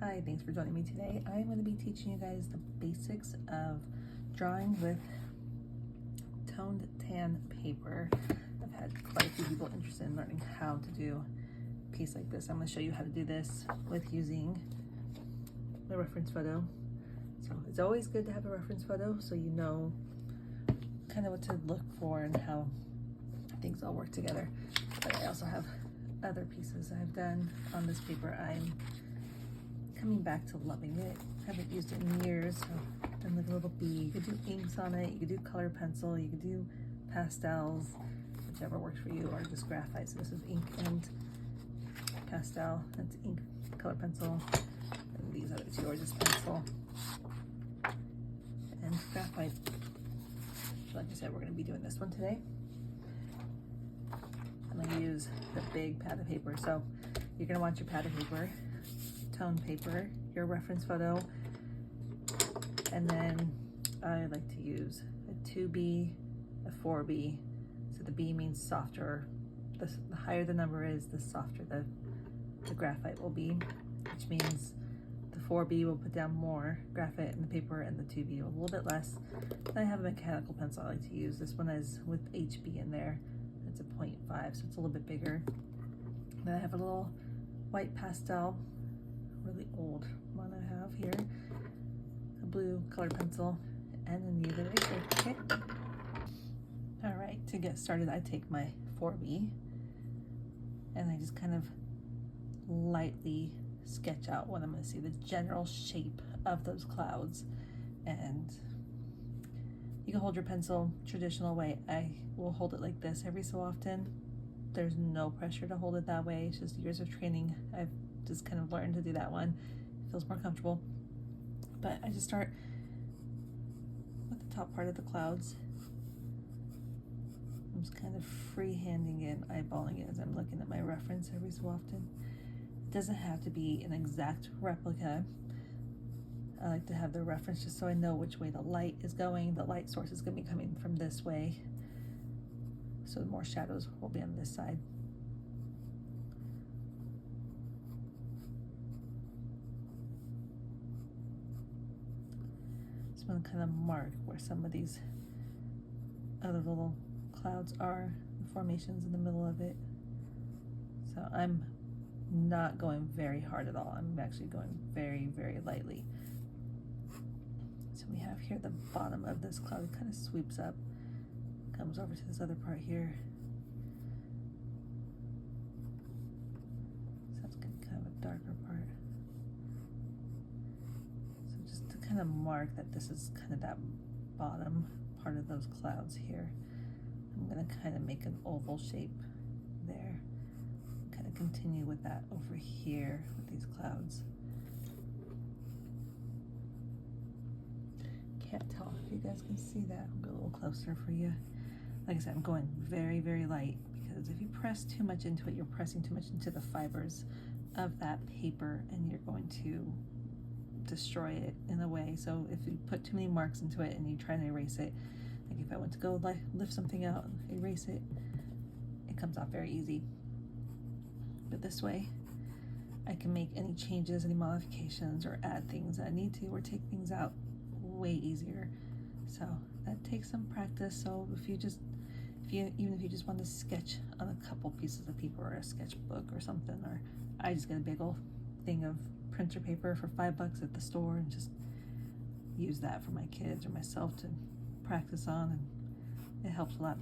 Hi, thanks for joining me today. I'm going to be teaching you guys the basics of drawing with toned tan paper. I've had quite a few people interested in learning how to do a piece like this. I'm going to show you how to do this with using the reference photo. So it's always good to have a reference photo so you know kind of what to look for and how things all work together. But I also have other pieces I've done on this paper. I'm coming back to loving it. I haven't used it in years, so I've done like a little bee. You could do inks on it, you could do color pencil, you could do pastels, whichever works for you, or just graphite. So this is ink and pastel, that's ink, color pencil, and these other two are just pencil and graphite. So like I said, we're going to be doing this one today. I'm going to use the big pad of paper. So you're going to want your pad of paper, toned paper, your reference photo, and then I like to use a 2B, a 4B. So the B means softer. The higher the number is, the softer the graphite will be, which means the 4B will put down more graphite in the paper and the 2B a little bit less. Then I have a mechanical pencil I like to use. This one is with HB in there. It's a 0.5, so it's a little bit bigger. Then I have a little white pastel, really old one I have here, a blue colored pencil, and a needle eraser. Okay. All right, to get started, I take my 4B and I just kind of lightly sketch out what I'm going to see, the general shape of those clouds. And you can hold your pencil traditional way. I will hold it like this every so often. There's no pressure to hold it that way. It's just years of training. I've just kind of learned to do that one. It feels more comfortable. But I just start with the top part of the clouds. I'm just kind of freehanding it, eyeballing it as I'm looking at my reference every so often. It doesn't have to be an exact replica. I like to have the reference just so I know which way the light is going. The light source is going to be coming from this way, so more shadows will be on this side. So I'm going to kind of mark where some of these other little clouds are, the formations in the middle of it. So I'm not going very hard at all. I'm actually going very, very lightly. So we have here the bottom of this cloud. It kind of sweeps up, comes over to this other part here. So that's going to be kind of a darker part. So just to kind of mark that this is kind of that bottom part of those clouds here, I'm going to kind of make an oval shape there. Kind of continue with that over here with these clouds. Can't tell if you guys can see that. I'll go a little closer for you. Like I said, I'm going very, very light, because if you press too much into it, you're pressing too much into the fibers of that paper and you're going to destroy it in a way. So if you put too many marks into it and you try to erase it, like if I went to go lift something out, erase it, it comes off very easy. But this way, I can make any changes, any modifications, or add things that I need to, or take things out way easier. So that takes some practice. So even if you just want to sketch on a couple pieces of paper or a sketchbook or something, or I just get a big old thing of printer paper for $5 at the store and just use that for my kids or myself to practice on, and it helps a lot.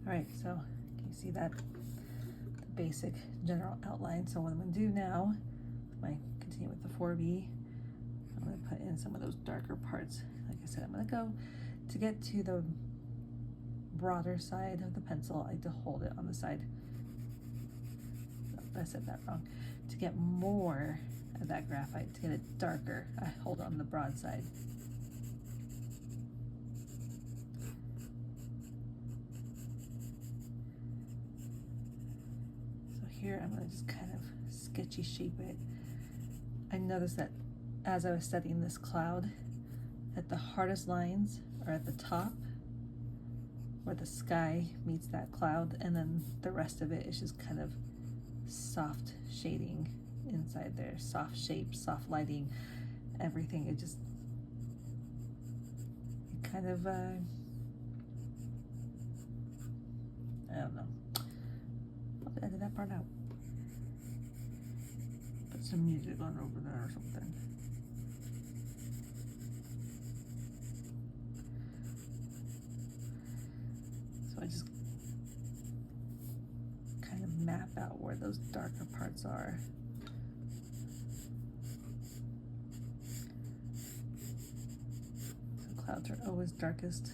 All right, so can you see that? The basic general outline. So what I'm going to do now, I continue with the 4B. I'm going to put in some of those darker parts. Like I said, I'm going to go to get to the broader side of the pencil. I like to hold it on the side. I said that wrong. To get more of that graphite, to get it darker, I hold it on the broad side. So here I'm going to just kind of sketchy shape it. I noticed that as I was studying this cloud, that the hardest lines are at the top where the sky meets that cloud, and then the rest of it is just kind of soft shading inside there, soft shapes, soft lighting, everything. It kind of, I don't know. I'll have to edit that part out. Put some music on over there or something. So I just kind of map out where those darker parts are. The clouds are always darkest.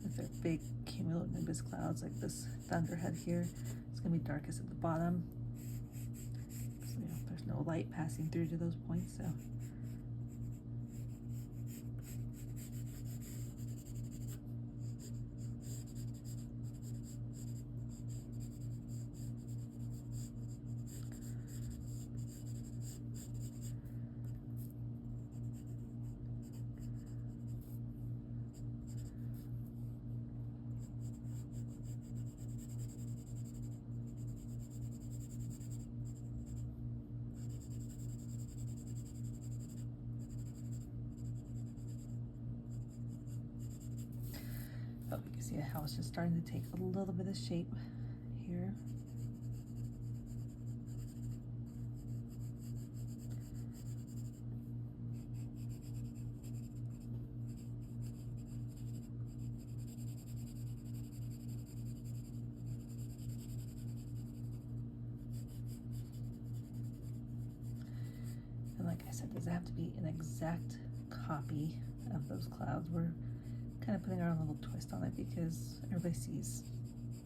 If they're big cumulonimbus clouds like this thunderhead here, it's going to be darkest at the bottom. So, there's no light passing through to those points. So but we can see how it's just starting to take a little bit of shape here. And like I said, does it have to be an exact copy of those clouds? We're kind of putting our own little twist on it because everybody sees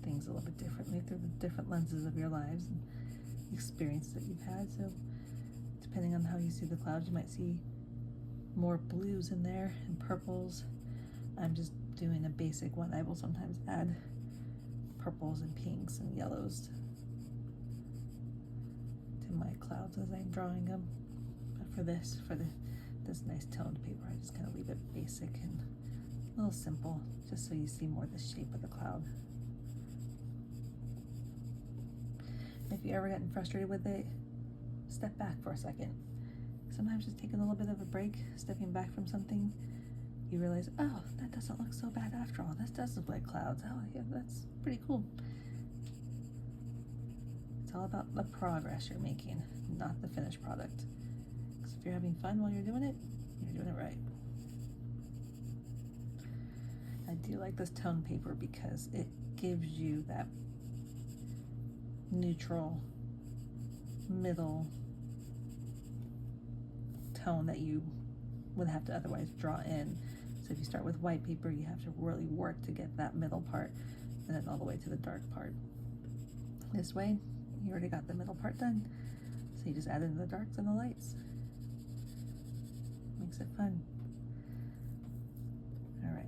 things a little bit differently through the different lenses of your lives and experiences that you've had. So depending on how you see the clouds, you might see more blues in there and purples. I'm just doing a basic one. I will sometimes add purples and pinks and yellows to my clouds as I'm drawing them. But for this nice toned paper, I just kind of leave it basic and a little simple, just so you see more the shape of the cloud. If you ever gotten frustrated with it, step back for a second. Sometimes just taking a little bit of a break, stepping back from something, you realize, oh, that doesn't look so bad after all. This does look like clouds. Oh yeah, that's pretty cool. It's all about the progress you're making, not the finished product. Because if you're having fun while you're doing it right. I do like this tone paper because it gives you that neutral middle tone that you would have to otherwise draw in. So if you start with white paper, you have to really work to get that middle part and then all the way to the dark part. This way, you already got the middle part done. So you just add in the darks and the lights. Makes it fun. All right.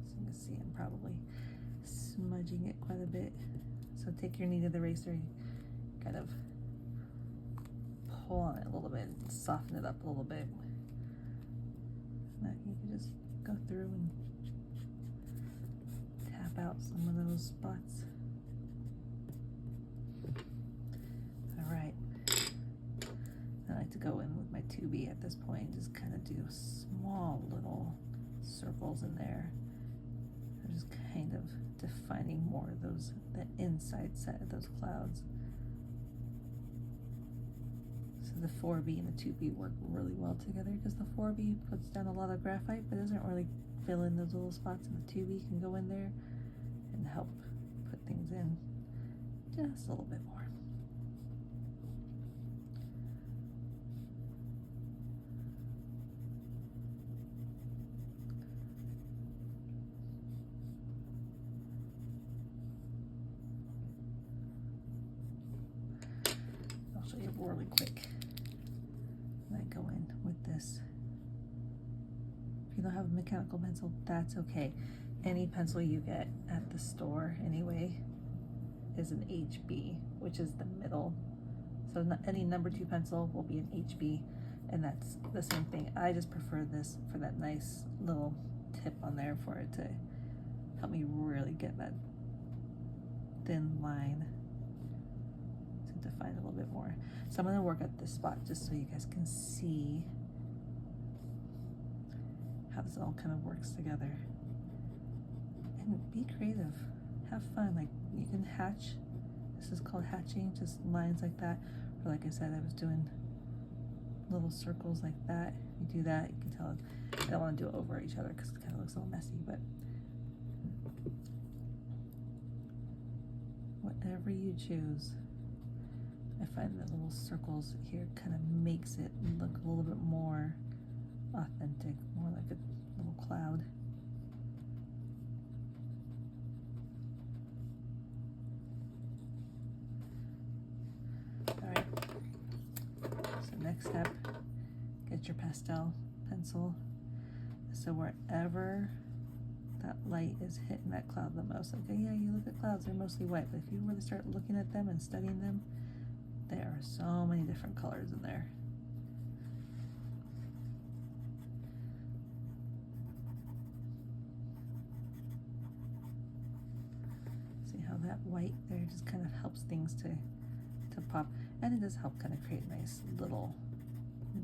So you can see I'm probably smudging it quite a bit. So take your kneaded eraser, kind of pull on it a little bit, soften it up a little bit. You can just go through and tap out some of those spots. All right. I like to go in with my 2B at this point and just kind of do small little circles in there. I'm just kind of defining more of those, the inside set of those clouds. So the 4B and the 2B work really well together because the 4B puts down a lot of graphite but doesn't really fill in those little spots, and the 2B can go in there and help put things in just a little bit more. I'll show you really quick. I go in with this. If you don't have a mechanical pencil, that's okay. Any pencil you get at the store anyway is an HB, which is the middle. So any number 2 pencil will be an HB, and that's the same thing. I just prefer this for that nice little tip on there for it to help me really get that thin line to define it a little bit more. So I'm gonna work at this spot just so you guys can see how this all kind of works together. And be creative, have fun. Like, you can hatch. This is called hatching, just lines like that. Or like I said, I was doing little circles like that. You do that, you can tell. I don't want to do it over each other because it kind of looks a little messy, but whatever you choose. I find that little circles here kind of makes it look a little bit more authentic, more like a little cloud. All right, so next step, get your pastel pencil. So wherever that light is hitting that cloud the most, okay, yeah, you look at clouds, they're mostly white, but if you were to start looking at them and studying them, there are so many different colors in there. See how that white there just kind of helps things to pop, and it does help kind of create a nice little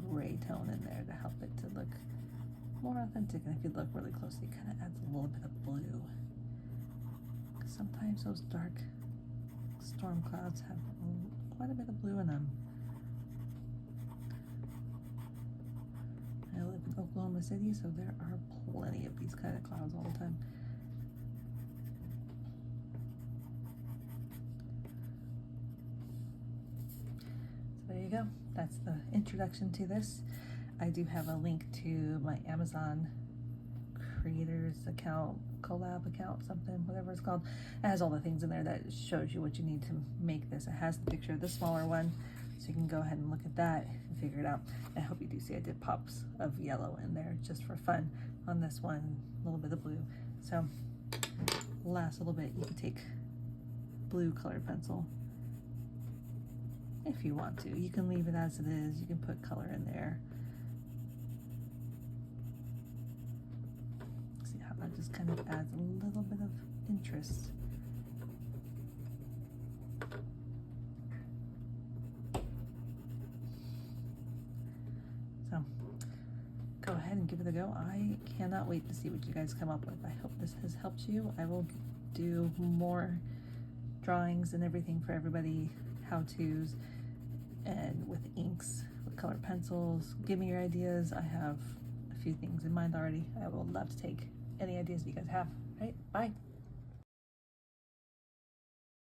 gray tone in there to help it to look more authentic. And if you look really closely, it kind of adds a little bit of blue. Because sometimes those dark storm clouds have quite a bit of blue in them. I live in Oklahoma City, so there are plenty of these kind of clouds all the time. So there you go. That's the introduction to this. I do have a link to my Amazon creators account, collab account, something, whatever it's called. It has all the things in there that shows you what you need to make this. It has the picture of the smaller one, so you can go ahead and look at that and figure it out. I hope you do see I did pops of yellow in there just for fun on this one, a little bit of blue. So last little bit, you can take blue colored pencil if you want to. You can leave it as it is. You can put color in there. See how that just kind of adds a little bit of interest. So go ahead and give it a go. I cannot wait to see what you guys come up with. I hope this has helped you. I will do more drawings and everything for everybody, how-tos, and with inks, with colored pencils. Give me your ideas. I have a few things in mind already. I will love to take any ideas that you guys have. All right, bye.